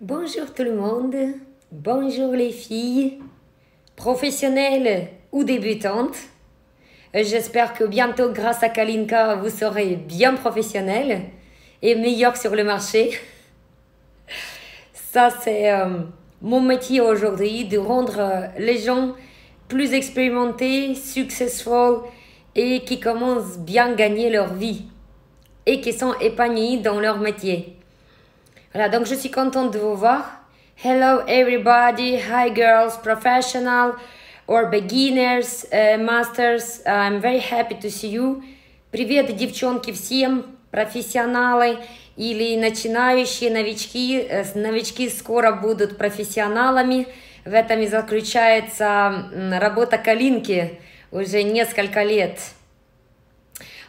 Bonjour tout le monde, bonjour les filles, professionnelles ou débutantes. J'espère que bientôt, grâce à Kalinka, vous serez bien professionnels et meilleurs sur le marché. Ça, c'est mon métier aujourd'hui, de rendre les gens plus expérimentés, successful et qui commencent bien à gagner leur vie et qui sont épanouis dans leur métier. Voilà, donc je suis contente de vous voir. Hello everybody, hi girls, professional or beginners, masters. I'm very happy to see you. Привет, девчонки, всем, профессионалы или начинающие, новички. Новички скоро будут профессионалами. В этом и заключается работа Калинки уже несколько лет.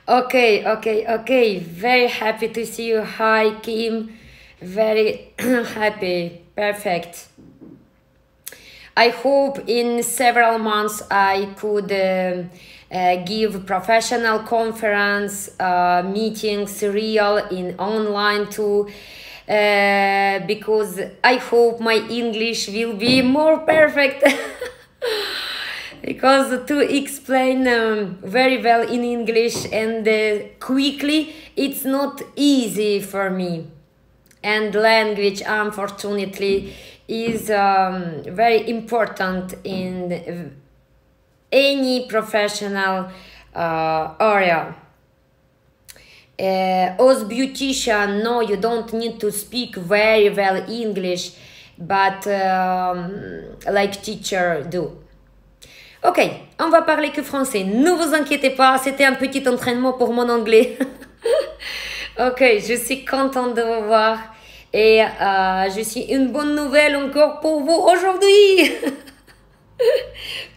Okay. Very happy to see you. Hi, Kim. Very happy. Perfect. I hope in several months I could give professional conference meetings real in online too, because I hope my English will be more perfect. Because to explain very well in English and quickly, it's not easy for me. And language, unfortunately, is very important in any professional area. As beautician, no, you don't need to speak very well English, but like teacher do. Ok, on va parler que français. Ne vous inquiétez pas, c'était un petit entraînement pour mon anglais. Ok, je suis contente de vous voir. Et je suis une bonne nouvelle encore pour vous aujourd'hui.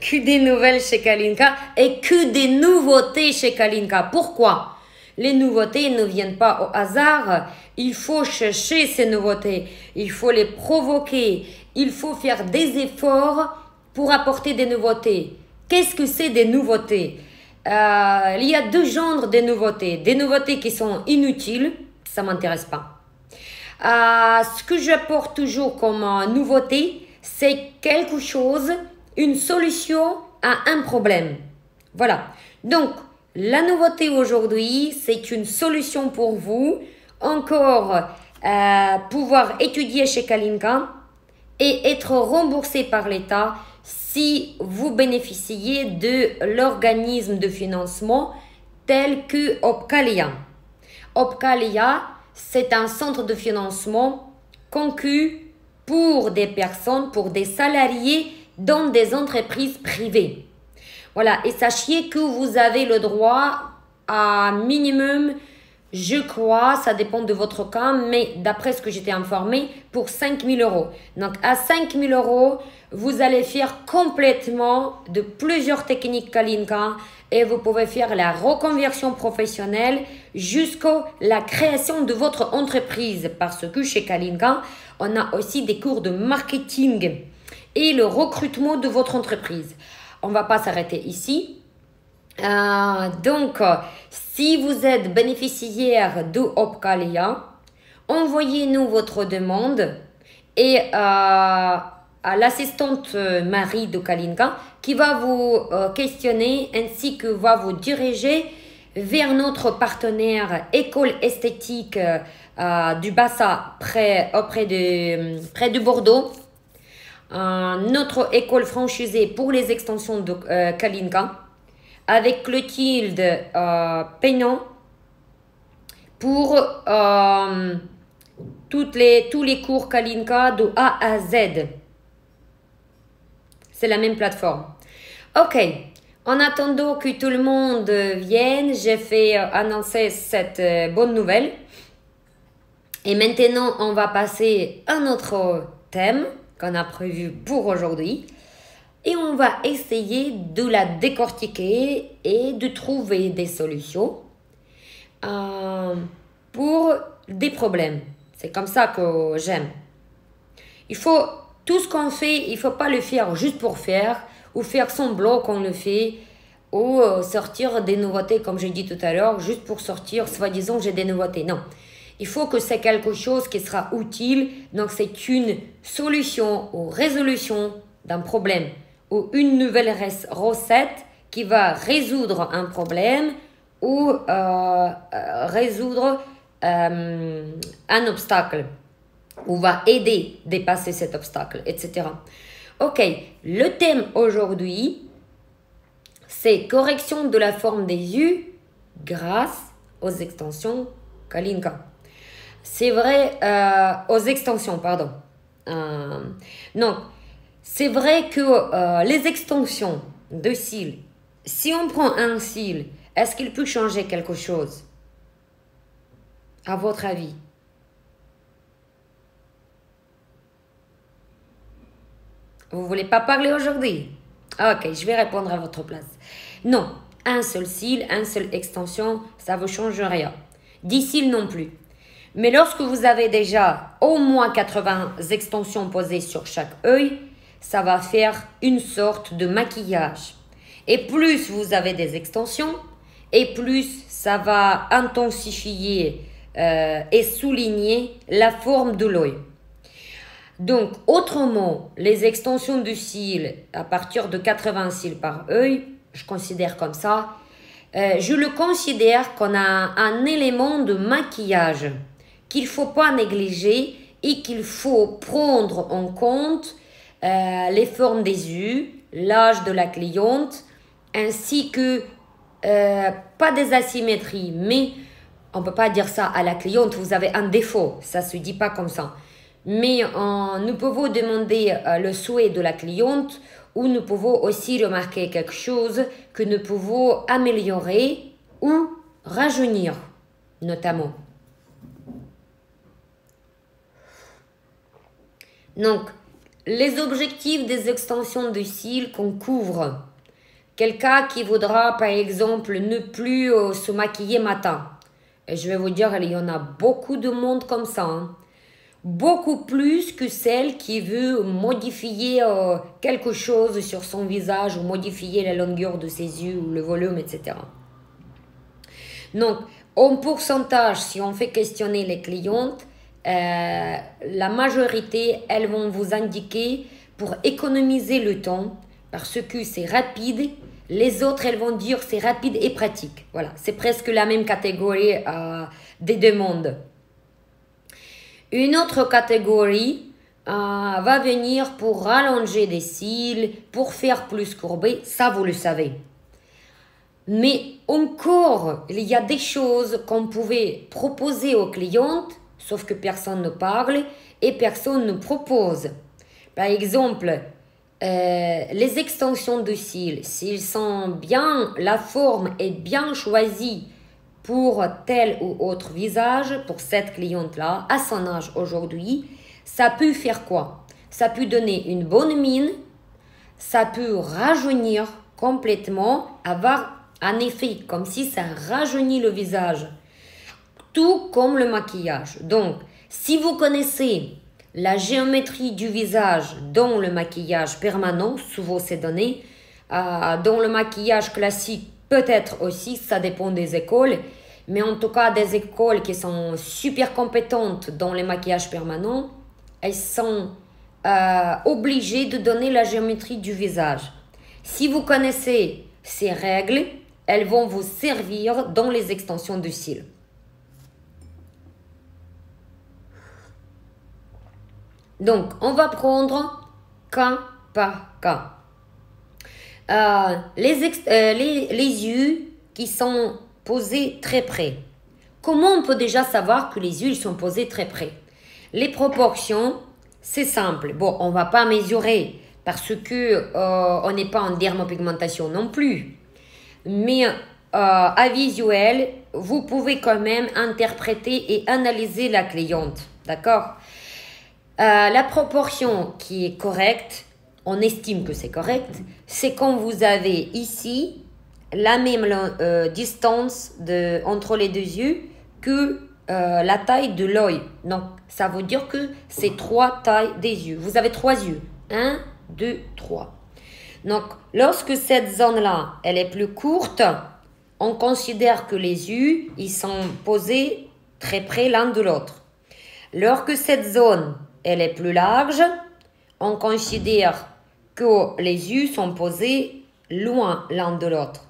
Que des nouvelles chez Kalinka et que des nouveautés chez Kalinka. Pourquoi? Les nouveautés ne viennent pas au hasard. Il faut chercher ces nouveautés. Il faut les provoquer. Il faut faire des efforts pour apporter des nouveautés. Qu'est-ce que c'est des nouveautés? Il y a deux genres de nouveautés. Des nouveautés qui sont inutiles, ça ne m'intéresse pas. Ce que j'apporte toujours comme nouveauté, c'est quelque chose, une solution à un problème. Voilà. Donc, la nouveauté aujourd'hui, c'est une solution pour vous, encore pouvoir étudier chez Kalinka et être remboursé par l'État si vous bénéficiez de l'organisme de financement tel que Opcalia. Opcalia, c'est un centre de financement conçu pour des personnes, pour des salariés dans des entreprises privées. Voilà, et sachez que vous avez le droit à minimum, je crois, ça dépend de votre cas, mais d'après ce que j'étais informée, pour 5 000 €. Donc, à 5 000 €, vous allez faire complètement de plusieurs techniques Kalinka et vous pouvez faire la reconversion professionnelle jusqu'à la création de votre entreprise. Parce que chez Kalinka, on a aussi des cours de marketing et le recrutement de votre entreprise. On ne va pas s'arrêter ici. Donc, si vous êtes bénéficiaire de Opcalia, envoyez-nous votre demande et à l'assistante Marie de Kalinka qui va vous questionner ainsi que va vous diriger vers notre partenaire école esthétique du Bassa près de Bordeaux. Notre école franchisée pour les extensions de Kalinka avec Clotilde Pénon pour tous les cours Kalinka de A à Z. C'est la même plateforme. Ok, en attendant que tout le monde vienne, j'ai fait annoncer cette bonne nouvelle. Et maintenant, on va passer à notre thème qu'on a prévu pour aujourd'hui. Et on va essayer de la décortiquer et de trouver des solutions pour des problèmes. C'est comme ça que j'aime. Tout ce qu'on fait, il ne faut pas le faire juste pour faire ou faire semblant qu'on le fait ou sortir des nouveautés, comme j'ai dit tout à l'heure, juste pour sortir, soi-disant, j'ai des nouveautés. Non. Il faut que c'est quelque chose qui sera utile. Donc, c'est une solution ou résolution d'un problème ou une nouvelle recette qui va résoudre un problème ou résoudre un obstacle ou va aider à dépasser cet obstacle, etc. Ok, le thème aujourd'hui, c'est correction de la forme des U grâce aux extensions Kalinka. C'est vrai, aux extensions, pardon. Non, c'est vrai que les extensions de cils, si on prend un cil, est-ce qu'il peut changer quelque chose? À votre avis? Vous voulez pas parler aujourd'hui? Ok, je vais répondre à votre place. Non, un seul cil, une seule extension, ça ne vous change rien. 10 cils non plus. Mais lorsque vous avez déjà au moins 80 extensions posées sur chaque œil, ça va faire une sorte de maquillage. Et plus vous avez des extensions, et plus ça va intensifier et souligner la forme de l'œil. Donc, autrement, les extensions du cil à partir de 80 cils par œil, je considère comme ça, je le considère comme un élément de maquillage qu'il ne faut pas négliger et qu'il faut prendre en compte les formes des yeux, l'âge de la cliente, ainsi que pas des asymétries, mais on ne peut pas dire ça à la cliente, vous avez un défaut, ça ne se dit pas comme ça. Mais nous pouvons demander le souhait de la cliente ou nous pouvons aussi remarquer quelque chose que nous pouvons améliorer ou rajeunir, notamment. Donc, les objectifs des extensions de cils qu'on couvre. Quelqu'un qui voudra, par exemple, ne plus se maquiller matin. Et je vais vous dire, il y en a beaucoup de monde comme ça. Hein. Beaucoup plus que celle qui veut modifier quelque chose sur son visage ou modifier la longueur de ses yeux ou le volume, etc. Donc, en pourcentage, si on fait questionner les clientes, la majorité, elles vont vous indiquer pour économiser le temps parce que c'est rapide. Les autres, elles vont dire c'est rapide et pratique. Voilà, c'est presque la même catégorie des demandes. Une autre catégorie va venir pour rallonger des cils, pour faire plus courbé, ça vous le savez. Mais encore, il y a des choses qu'on pouvait proposer aux clientes, sauf que personne ne parle et personne ne propose. Par exemple, les extensions de cils, s'ils sont bien, la forme est bien choisie pour tel ou autre visage, pour cette cliente-là, à son âge aujourd'hui, ça peut faire quoi? Ça peut donner une bonne mine, ça peut rajeunir complètement, avoir un effet comme si ça rajeunit le visage, tout comme le maquillage. Donc, si vous connaissez la géométrie du visage dans le maquillage permanent, souvent c'est donné, dans le maquillage classique, peut-être aussi, ça dépend des écoles, mais en tout cas des écoles qui sont super compétentes dans les maquillages permanents, elles sont obligées de donner la géométrie du visage. Si vous connaissez ces règles, elles vont vous servir dans les extensions de cils. Donc, on va prendre cas par cas. Les yeux qui sont posés très près. Comment on peut déjà savoir que les yeux ils sont posés très près? Les proportions, c'est simple. Bon, on ne va pas mesurer parce que on n'est pas en dermopigmentation non plus. Mais à visuel, vous pouvez quand même interpréter et analyser la cliente. D'accord? La proportion qui est correcte, on estime que c'est correct, c'est quand vous avez ici la même distance entre les deux yeux que la taille de l'œil. Donc, ça veut dire que c'est 3 tailles des yeux. Vous avez 3 yeux. 1, 2, 3. Donc, lorsque cette zone-là, elle est plus courte, on considère que les yeux, ils sont posés très près l'un de l'autre. Lorsque cette zone, elle est plus large, on considère que les yeux sont posés loin l'un de l'autre.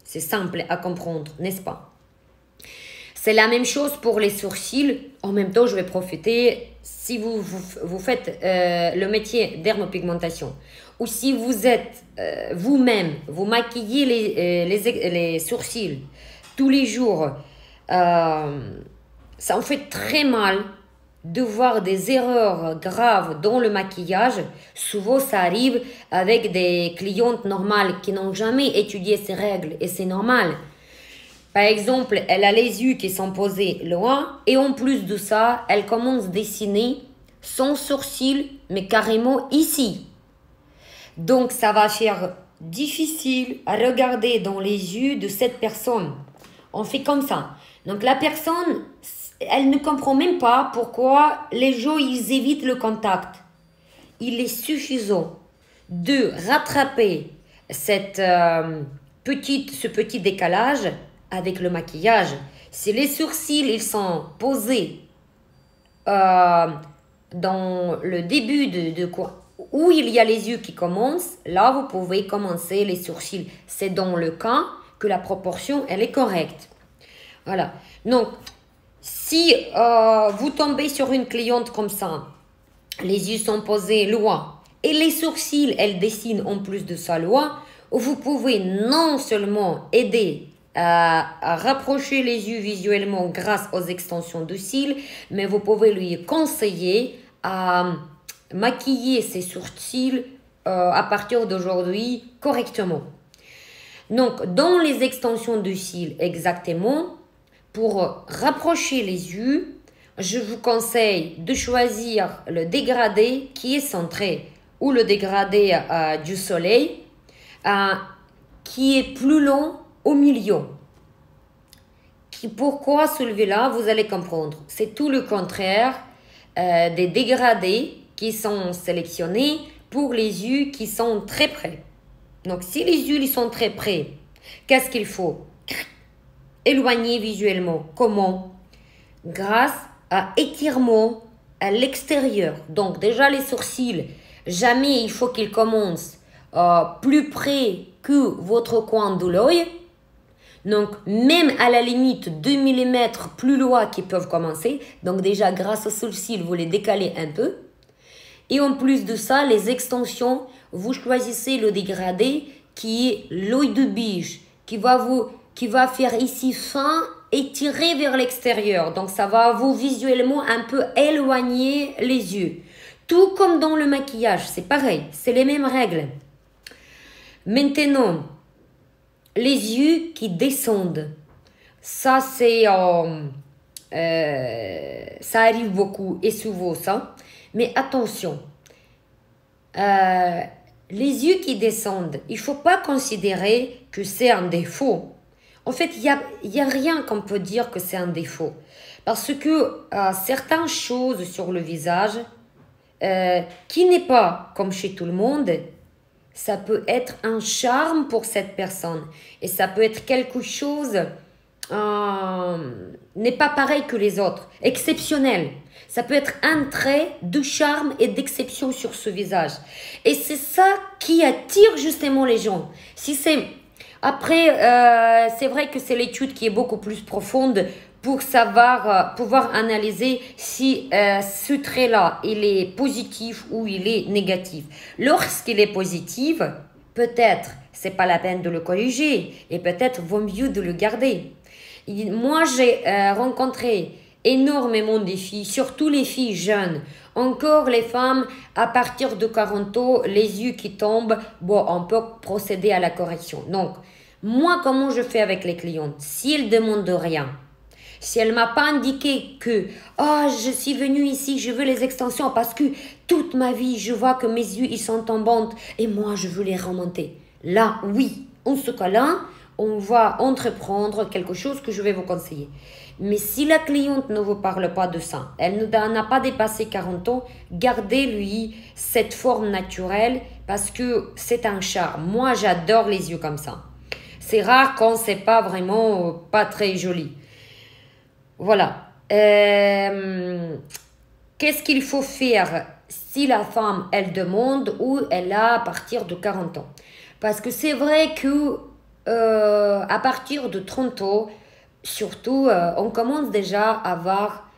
C'est simple à comprendre, n'est-ce pas? C'est la même chose pour les sourcils. En même temps, je vais profiter, si vous faites le métier dermopigmentation, ou si vous êtes vous-même, vous maquillez les sourcils tous les jours, ça en fait très mal de voir des erreurs graves dans le maquillage. Souvent, ça arrive avec des clientes normales qui n'ont jamais étudié ces règles et c'est normal. Par exemple, elle a les yeux qui sont posés loin et en plus de ça, elle commence à dessiner son sourcil, mais carrément ici. Donc, ça va faire difficile à regarder dans les yeux de cette personne. On fait comme ça. Donc, la personne, elle ne comprend même pas pourquoi les gens, ils évitent le contact. Il est suffisant de rattraper ce petit décalage avec le maquillage. Si les sourcils ils sont posés dans le début de quoi, où il y a les yeux qui commencent, là vous pouvez commencer les sourcils. C'est dans le cas que la proportion elle est correcte. Voilà. Donc si vous tombez sur une cliente comme ça, les yeux sont posés loin et les sourcils elles dessinent en plus de ça loin, vous pouvez non seulement aider à rapprocher les yeux visuellement grâce aux extensions de cils, mais vous pouvez lui conseiller à maquiller ses sourcils à partir d'aujourd'hui correctement. Donc, dans les extensions de cils exactement, pour rapprocher les yeux, je vous conseille de choisir le dégradé qui est centré ou le dégradé du soleil qui est plus long au milieu. Pourquoi celui-là, vous allez comprendre. C'est tout le contraire des dégradés qui sont sélectionnés pour les yeux qui sont très près. Donc, si les yeux ils sont très près, qu'est-ce qu'il faut? Éloigner visuellement. Comment? Grâce à étirement à l'extérieur. Donc, déjà les sourcils, jamais il faut qu'ils commencent plus près que votre coin de l'œil. Donc, même à la limite 2 mm plus loin qu'ils peuvent commencer. Donc, déjà, grâce aux sourcils, vous les décalez un peu. Et en plus de ça, les extensions, vous choisissez le dégradé qui est l'œil de biche, qui va faire ici fin et tirer vers l'extérieur. Donc, ça va vous visuellement un peu éloigner les yeux. Tout comme dans le maquillage, c'est pareil, c'est les mêmes règles. Maintenant, les yeux qui descendent, ça c'est ça arrive beaucoup et souvent ça. Mais attention, les yeux qui descendent, il faut pas considérer que c'est un défaut. En fait, il y a rien qu'on peut dire que c'est un défaut. Parce que certaines choses sur le visage, qui n'est pas comme chez tout le monde, ça peut être un charme pour cette personne. Et ça peut être quelque chose n'est pas pareil que les autres, exceptionnel. Ça peut être un trait de charme et d'exception sur ce visage. Et c'est ça qui attire justement les gens. Si c'est... Après, c'est vrai que c'est l'étude qui est beaucoup plus profonde pour savoir, pouvoir analyser si ce trait-là, il est positif ou il est négatif. Lorsqu'il est positif, peut-être c'est pas la peine de le corriger et peut-être vaut mieux de le garder. Moi, j'ai rencontré énormément de filles, surtout les filles jeunes. Encore les femmes, à partir de 40 ans, les yeux qui tombent, bon, on peut procéder à la correction. Donc, moi, comment je fais avec les clientes? Si elles ne demandent rien, si elle ne m'a pas indiqué que je suis venue ici, je veux les extensions parce que toute ma vie, je vois que mes yeux ils sont tombantes et moi, je veux les remonter. Là, oui, en ce cas-là, on va entreprendre quelque chose que je vais vous conseiller. Mais si la cliente ne vous parle pas de ça, elle n'a pas dépassé 40 ans, gardez-lui cette forme naturelle parce que c'est un charme. Moi, j'adore les yeux comme ça. C'est rare quand c'est pas vraiment pas très joli. Voilà. Qu'est-ce qu'il faut faire si la femme, elle demande ou elle a à partir de 40 ans? Parce que c'est vrai que à partir de 30 ans, surtout, on commence déjà à avoir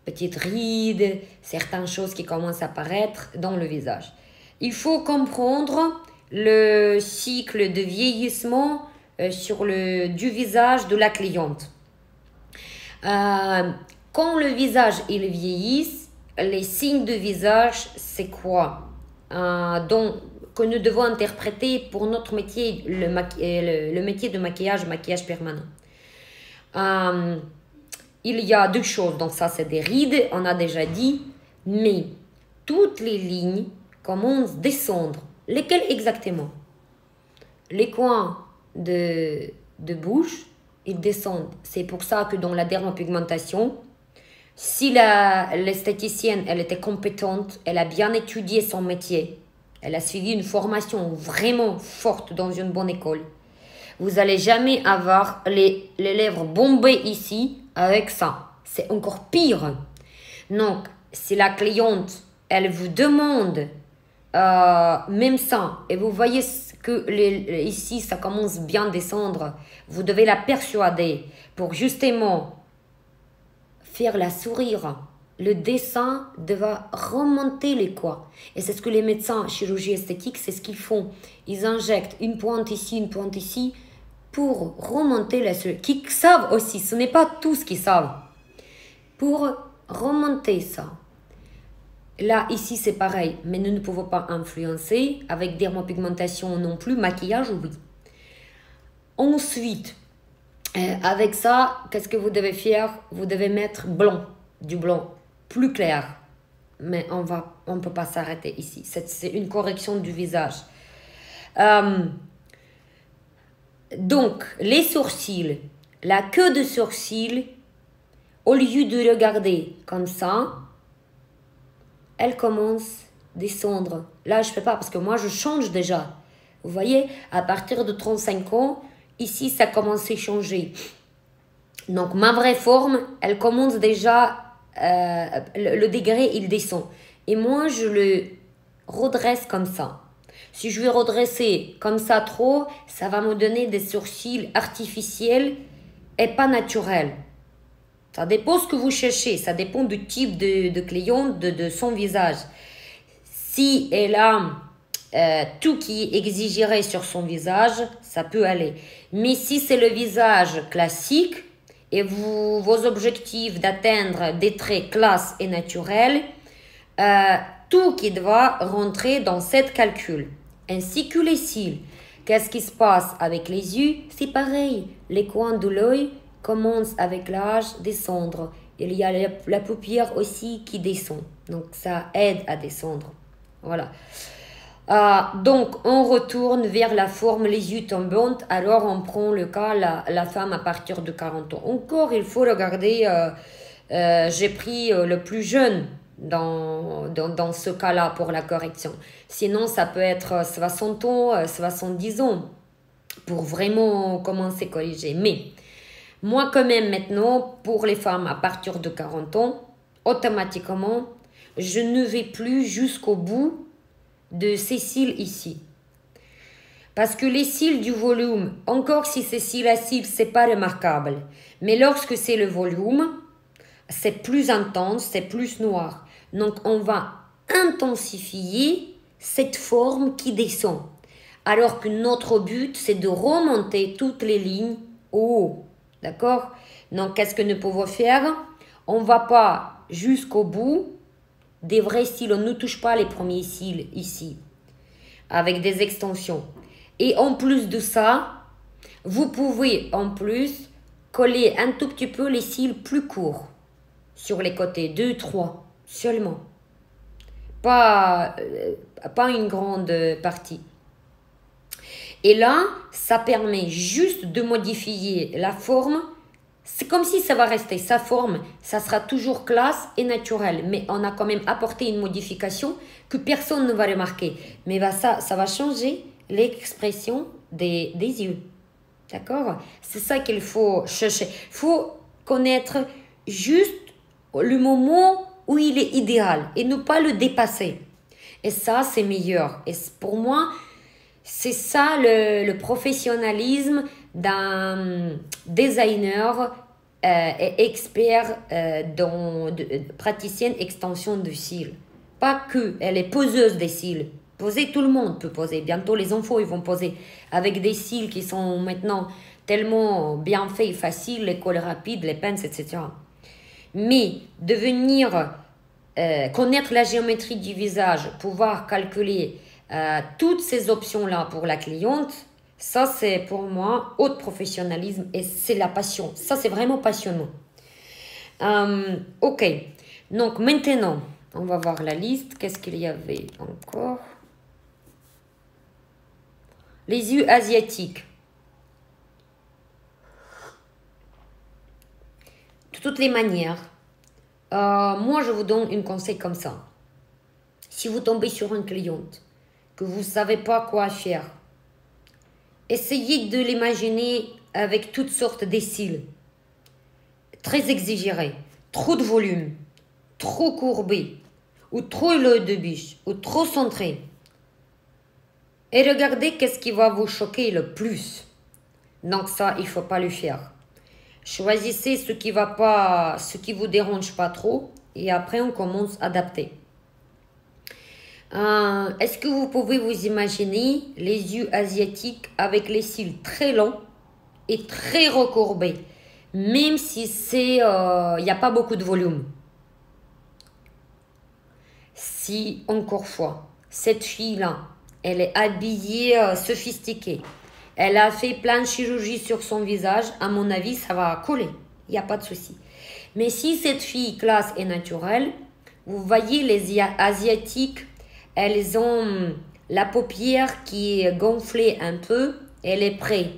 petites rides, certaines choses qui commencent à apparaître dans le visage. Il faut comprendre le cycle de vieillissement du visage de la cliente. Quand le visage il vieillit, les signes de visage, c'est quoi que nous devons interpréter pour notre métier, le métier de maquillage permanent. Il y a deux choses, donc ça c'est des rides, on a déjà dit, mais toutes les lignes commencent à descendre. Lesquelles exactement? Les coins de bouche, ils descendent. C'est pour ça que dans la dermopigmentation, si l'esthéticienne elle était compétente, elle a bien étudié son métier, elle a suivi une formation vraiment forte dans une bonne école, vous n'allez jamais avoir les lèvres bombées ici avec ça. C'est encore pire. Donc, si la cliente, elle vous demande même ça, et vous voyez que ici, ça commence bien à descendre, vous devez la persuader pour justement faire la sourire. Le dessin devra remonter les coins. Et c'est ce que les médecins en chirurgie esthétique, c'est ce qu'ils font. Ils injectent une pointe ici, une pointe ici, pour remonter la sourire. Qui savent aussi, ce n'est pas tous qui savent. Pour remonter ça. Là, ici, c'est pareil, mais nous ne pouvons pas influencer. Avec dermopigmentation non plus, maquillage, oui. Ensuite, avec ça, qu'est-ce que vous devez faire? Vous devez mettre blanc, du blanc plus clair. Mais on peut pas s'arrêter ici. C'est une correction du visage. Donc, les sourcils, la queue de sourcils, au lieu de regarder comme ça, elle commence à descendre. Là, je ne fais pas parce que moi, je change déjà. Vous voyez, à partir de 35 ans, ici, ça commence à changer. Donc, ma vraie forme, elle commence déjà, le degré, il descend. Et moi, je le redresse comme ça. Si je vais redresser comme ça trop, ça va me donner des sourcils artificiels et pas naturels. Ça dépend ce que vous cherchez, ça dépend du type de cliente, de son visage. Si elle a tout qui exigerait sur son visage, ça peut aller. Mais si c'est le visage classique et vos objectifs d'atteindre des traits classe et naturels, tout qui doit rentrer dans cette calcul. Ainsi que les cils. Qu'est-ce qui se passe avec les yeux? C'est pareil. Les coins de l'œil commencent avec l'âge à descendre. Il y a la paupière aussi qui descend. Donc, ça aide à descendre. Voilà. Donc, on retourne vers la forme les yeux tombantes. Alors, on prend le cas, la femme à partir de 40 ans. Encore, il faut regarder. J'ai pris le plus jeune dans ce cas-là pour la correction. Sinon, ça peut être 60 ans, 70 ans pour vraiment commencer à corriger. Mais moi, quand même, maintenant, pour les femmes à partir de 40 ans, automatiquement, je ne vais plus jusqu'au bout de ces cils ici. Parce que les cils du volume, encore si c'est cils à cils, c'est pas remarquable. Mais lorsque c'est le volume, c'est plus intense, c'est plus noir. Donc, on va intensifier cette forme qui descend. Alors que notre but, c'est de remonter toutes les lignes au haut. D'accord? Donc, qu'est-ce que nous pouvons faire? On ne va pas jusqu'au bout des vrais cils. On ne touche pas les premiers cils ici, avec des extensions. Et en plus de ça, vous pouvez en plus coller un tout petit peu les cils plus courts. Sur les côtés, 2, 3 seulement. Pas une grande partie. Et là, ça permet juste de modifier la forme. C'est comme si ça va rester sa forme. Ça sera toujours classe et naturel. Mais on a quand même apporté une modification que personne ne va remarquer. Mais ça va changer l'expression des yeux. D'accord? C'est ça qu'il faut chercher. Il faut connaître juste le moment où il est idéal et ne pas le dépasser. Et ça, c'est meilleur. Et pour moi, c'est ça le professionnalisme d'un designer et expert praticienne extension de cils. Pas que, elle est poseuse des cils. Poser, tout le monde peut poser. Bientôt, les enfants, ils vont poser avec des cils qui sont maintenant tellement bien faits et faciles, les cols rapides, les pinces, etc. Mais devenir, connaître la géométrie du visage, pouvoir calculer toutes ces options-là pour la cliente, ça c'est pour moi haut professionnalisme et c'est la passion. Ça c'est vraiment passionnant. Ok, donc maintenant, on va voir la liste. Qu'est-ce qu'il y avait encore? Les yeux asiatiques. De toutes les manières, moi je vous donne un conseil comme ça. Si vous tombez sur une cliente, que vous ne savez pas quoi faire, essayez de l'imaginer avec toutes sortes de cils, très exagérés, trop de volume, trop courbé, ou trop l'œil de biche, ou trop centré. Et regardez qu'est-ce qui va vous choquer le plus. Donc ça, il ne faut pas le faire. Choisissez ce qui va pas, ce qui vous dérange pas trop, et après on commence à adapter. Est-ce que vous pouvez vous imaginer les yeux asiatiques avec les cils très longs et très recourbés, même si c'est, il n'y a pas beaucoup de volume. Si, encore fois, cette fille-là, elle est habillée sophistiquée, elle a fait plein de chirurgie sur son visage, à mon avis, ça va coller. Il n'y a pas de souci. Mais si cette fille classe et naturelle, vous voyez les Asiatiques, elles ont la paupière qui est gonflée un peu, elle est prête.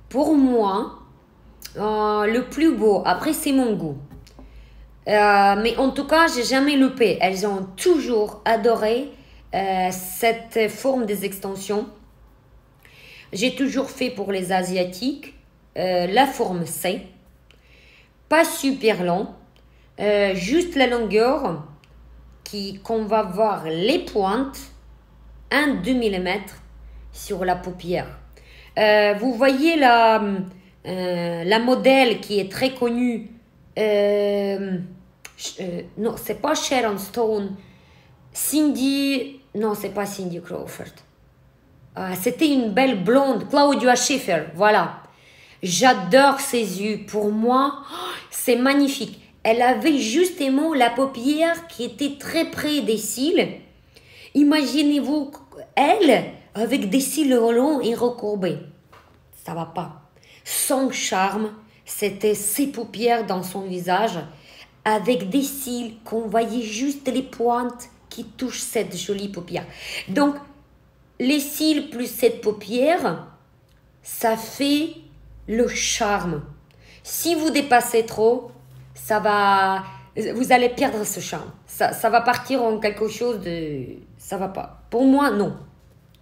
Pour moi, le plus beau, après c'est mon goût. Mais en tout cas, j'ai jamais loupé. Elles ont toujours adoré cette forme des extensions. J'ai toujours fait pour les Asiatiques la forme C, pas super long, juste la longueur qu'on va voir les pointes, 1-2 mm sur la paupière. Vous voyez la modèle qui est très connue, non, c'est pas Sharon Stone, Cindy, non, c'est pas Cindy Crawford. C'était une belle blonde, Claudia Schiffer, voilà. J'adore ses yeux. Pour moi, c'est magnifique. Elle avait justement la paupière qui était très près des cils. Imaginez-vous, elle, avec des cils longs et recourbés. Ça va pas. Son charme, c'était ses paupières dans son visage, avec des cils qu'on voyait juste les pointes qui touchent cette jolie paupière. Donc, les cils plus cette paupière, ça fait le charme. Si vous dépassez trop, vous allez perdre ce charme. Ça va partir en quelque chose de... Ça va pas. Pour moi, non.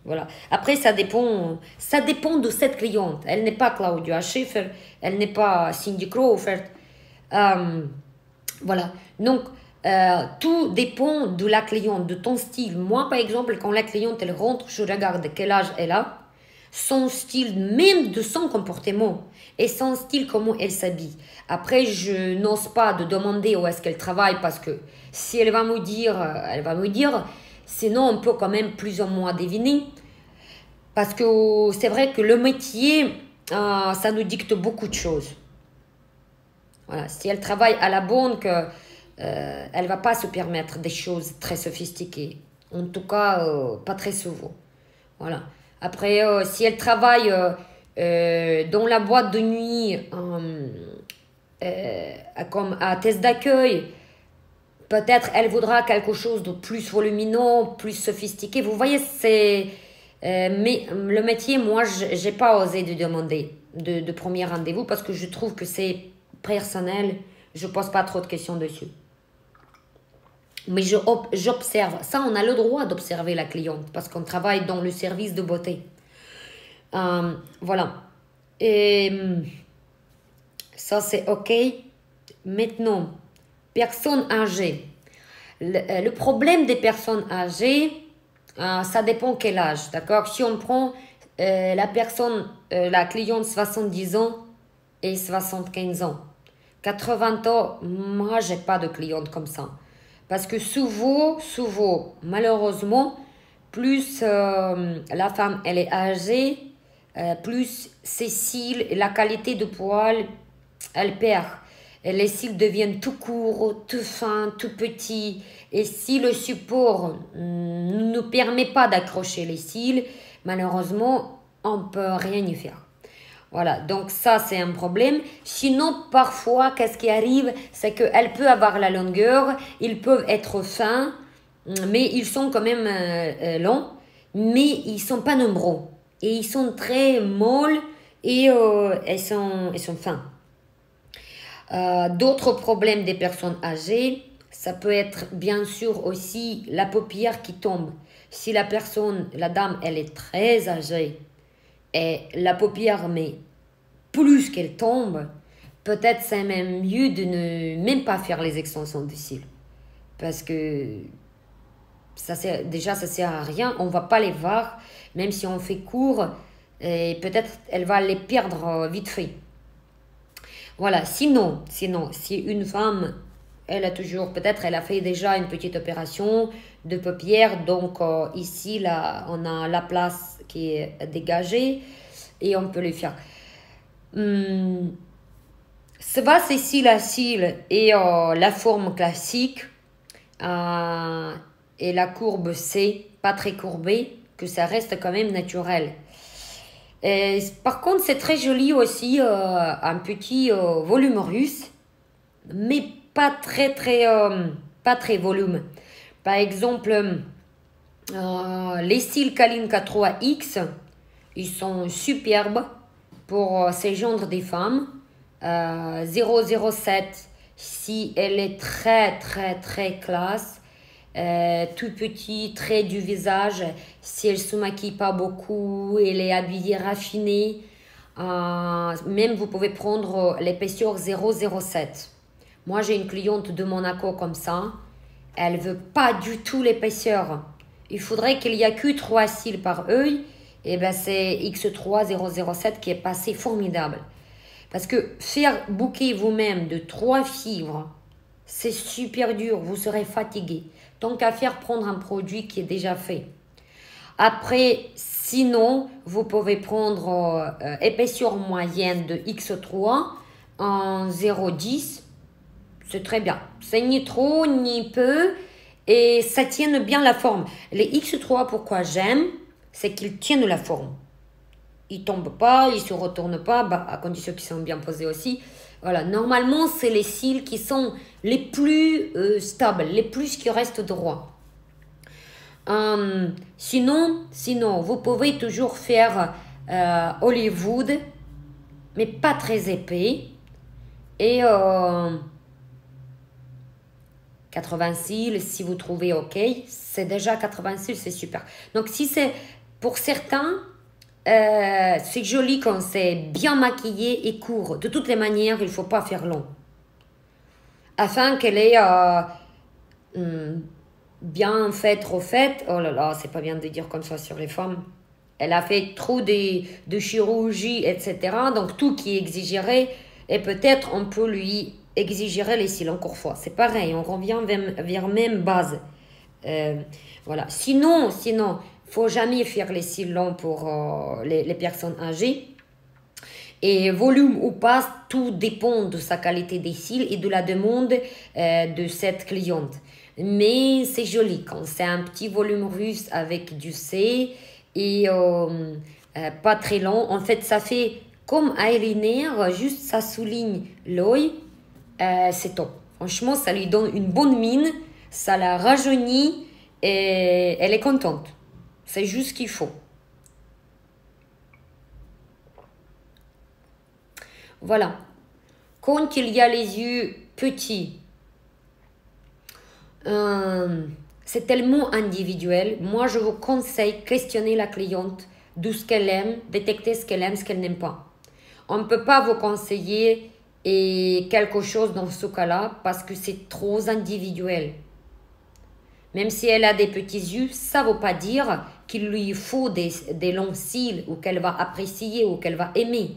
Voilà. Après, ça dépend de cette cliente. Elle n'est pas Claudia Schiffer, elle n'est pas Cindy Crawford. Voilà. Donc, tout dépend de la cliente, de ton style. Moi, par exemple, quand la cliente, elle rentre, je regarde quel âge elle a, son style, même de son comportement, et son style, comment elle s'habille. Après, je n'ose pas de demander où est-ce qu'elle travaille, parce que si elle va me dire, sinon on peut quand même plus ou moins deviner. Parce que c'est vrai que le métier, ça nous dicte beaucoup de choses. Voilà. Si elle travaille à la banque, elle ne va pas se permettre des choses très sophistiquées. En tout cas, pas très souvent. Voilà. Après, si elle travaille dans la boîte de nuit, comme à test d'accueil, peut-être elle voudra quelque chose de plus volumineux, plus sophistiqué. Vous voyez, c'est... mais le métier, moi, je n'ai pas osé de demander de premier rendez-vous parce que je trouve que c'est personnel. Je ne pose pas trop de questions dessus. Mais j'observe. Ça, on a le droit d'observer la cliente parce qu'on travaille dans le service de beauté. Voilà. Et ça, c'est OK. Maintenant, personnes âgées. Le problème des personnes âgées, ça dépend quel âge, d'accord? Si on prend la personne, la cliente 70 ans et 75 ans, 80 ans, moi, j'ai pas de cliente comme ça. Parce que souvent, malheureusement, plus la femme, elle est âgée, plus ses cils, la qualité de poil, elle perd. Et les cils deviennent tout courts, tout fins, tout petits. Et si le support ne nous permet pas d'accrocher les cils, malheureusement, on ne peut rien y faire. Voilà, donc ça c'est un problème. Sinon, parfois, qu'est-ce qui arrive? C'est qu'elle peut avoir la longueur, ils peuvent être fins, mais ils sont quand même longs, mais ils ne sont pas nombreux. Et ils sont très molles et ils sont fins. D'autres problèmes des personnes âgées, ça peut être bien sûr aussi la paupière qui tombe. Si la personne, la dame, elle est très âgée et la paupière, mais plus qu'elle tombe, peut-être c'est même mieux de ne même pas faire les extensions de cils. Parce que déjà, ça sert à rien, on ne va pas les voir, même si on fait court, et peut-être elle va les perdre vite fait. Voilà, sinon, si une femme, elle a toujours, peut-être elle a fait déjà une petite opération de paupières, donc ici, là, on a la place qui est dégagée et on peut le faire. Ça va, c'est cils à cils et la forme classique et la courbe C, pas très courbée, que ça reste quand même naturel. Et, par contre, c'est très joli aussi, un petit volume russe, mais pas très volume. Par exemple, les cils Kalinka 3X, ils sont superbes pour ces genres des femmes. 007, si elle est très classe. Tout petit, trait du visage, si elle se maquille pas beaucoup, elle est habillée raffinée, même vous pouvez prendre l'épaisseur 007. Moi j'ai une cliente de Monaco comme ça, elle veut pas du tout l'épaisseur, il faudrait qu'il y a que 3 cils par œil, et ben c'est X3 007 qui est passé formidable. Parce que faire bouquer vous-même de 3 fibres, c'est super dur, vous serez fatigué. Tant qu'à faire, prendre un produit qui est déjà fait. Après, sinon, vous pouvez prendre épaisseur moyenne de X3 en 0,10. C'est très bien. C'est ni trop, ni peu. Et ça tient bien la forme. Les X3, pourquoi j'aime, c'est qu'ils tiennent la forme. Ils ne tombent pas, ils ne se retournent pas, à condition qu'ils sont bien posés aussi. Voilà, normalement, c'est les cils qui sont les plus stables, les plus qui restent droits. Sinon, vous pouvez toujours faire Hollywood, mais pas très épais. Et 80 cils, si vous trouvez OK, c'est déjà 80 cils, c'est super. Donc, si c'est pour certains... c'est joli quand c'est bien maquillé et court. De toutes les manières, il ne faut pas faire long. Afin qu'elle ait bien faite, refaite. Oh là là, c'est pas bien de dire comme ça sur les femmes. Elle a fait trop de chirurgie, etc. Donc tout qui exigerait, et peut-être on peut lui exiger les cils encore fois. C'est pareil, on revient vers même base. Voilà. Sinon, faut jamais faire les cils longs pour les personnes âgées. Et volume ou pas, tout dépend de sa qualité des cils et de la demande de cette cliente. Mais c'est joli quand c'est un petit volume russe avec du C et pas très long. En fait, ça fait comme eyeliner, juste ça souligne l'œil. C'est top. Franchement, ça lui donne une bonne mine, ça la rajeunit et elle est contente. C'est juste ce qu'il faut. Voilà. Quand il y a les yeux petits, c'est tellement individuel. Moi, je vous conseille questionner la cliente de ce qu'elle aime, détecter ce qu'elle aime, ce qu'elle n'aime pas. On ne peut pas vous conseiller et quelque chose dans ce cas-là parce que c'est trop individuel. Même si elle a des petits yeux, ça ne veut pas dire qu'il lui faut des longs cils ou qu'elle va apprécier ou qu'elle va aimer.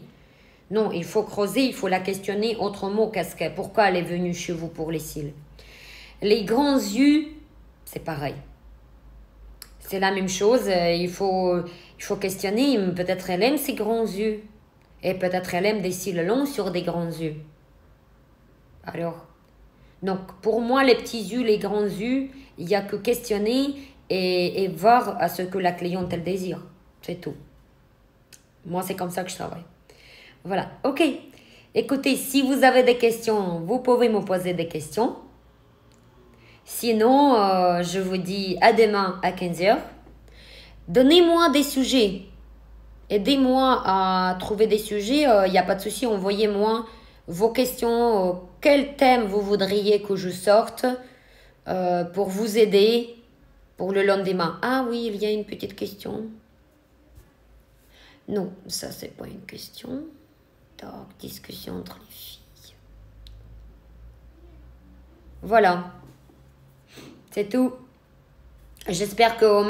Non, il faut creuser, il faut la questionner autrement. Pourquoi elle est venue chez vous pour les cils? Les grands yeux, c'est pareil. C'est la même chose. Il faut questionner. Peut-être elle aime ses grands yeux. Et peut-être elle aime des cils longs sur des grands yeux. Alors, donc pour moi, les petits yeux, les grands yeux, il n'y a que questionner et voir à ce que la cliente elle désire. C'est tout. Moi, c'est comme ça que je travaille. Voilà, ok. Écoutez, si vous avez des questions, vous pouvez me poser des questions. Sinon, je vous dis à demain à 15h. Donnez-moi des sujets. Aidez-moi à trouver des sujets. Il n'y a pas de souci, envoyez-moi vos questions. Quel thème vous voudriez que je sorte pour vous aider pour le lendemain. Ah oui, il y a une petite question. Non, ça, c'est pas une question. Donc, discussion entre les filles. Voilà. C'est tout. J'espère que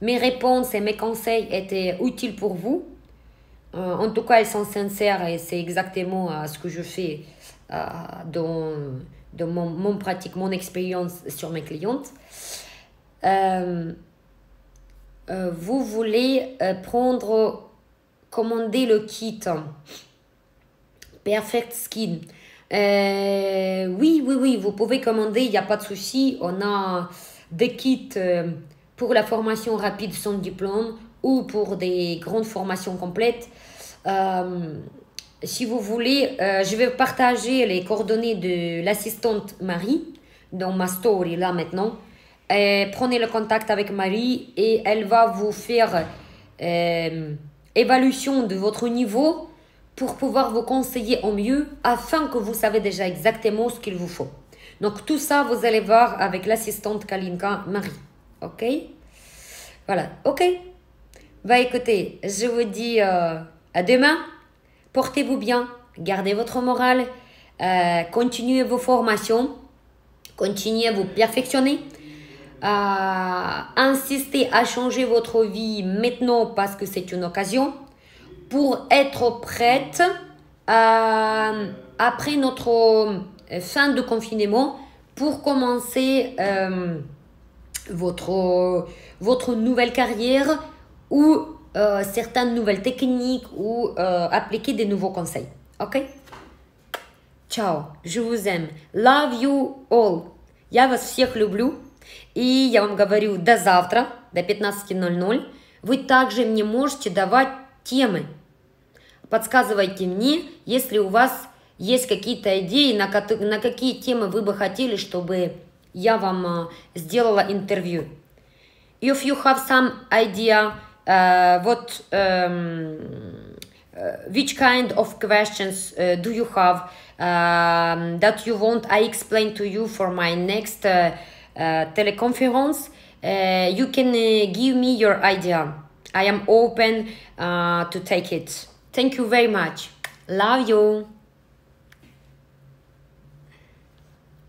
mes réponses et mes conseils étaient utiles pour vous. En tout cas, elles sont sincères et c'est exactement ce que je fais dans mon pratique, mon expérience sur mes clientes. Vous voulez commander le kit Perfect Skin. Oui, vous pouvez commander, il n'y a pas de souci. On a des kits pour la formation rapide sans diplôme ou pour des grandes formations complètes. Si vous voulez, je vais partager les coordonnées de l'assistante Marie dans ma story là maintenant. Prenez le contact avec Marie et elle va vous faire évaluation de votre niveau pour pouvoir vous conseiller au mieux afin que vous savez déjà exactement ce qu'il vous faut. Donc tout ça, vous allez voir avec l'assistante Kalinka Marie. Ok? Voilà, ok? Bah écoutez, je vous dis à demain. Portez-vous bien, gardez votre morale, continuez vos formations, continuez à vous perfectionner, insistez à changer votre vie maintenant parce que c'est une occasion pour être prête après notre fin de confinement pour commencer votre nouvelle carrière ou certaines nouvelles techniques ou appliquer des nouveaux conseils. Ok? Ciao, je vous aime. Love you all. Я вас всех люблю. И я вам говорю до завтра, до 15:00. Вы также мне можете давать темы. Подсказывайте мне, если у вас есть какие-то идеи, на какие темы вы бы хотели, чтобы я вам сделала интервью. If you have some idea, which kind of questions do you have that you want I explain to you for my next teleconference, you can give me your idea. I am open to take it. Thank you very much. Love you.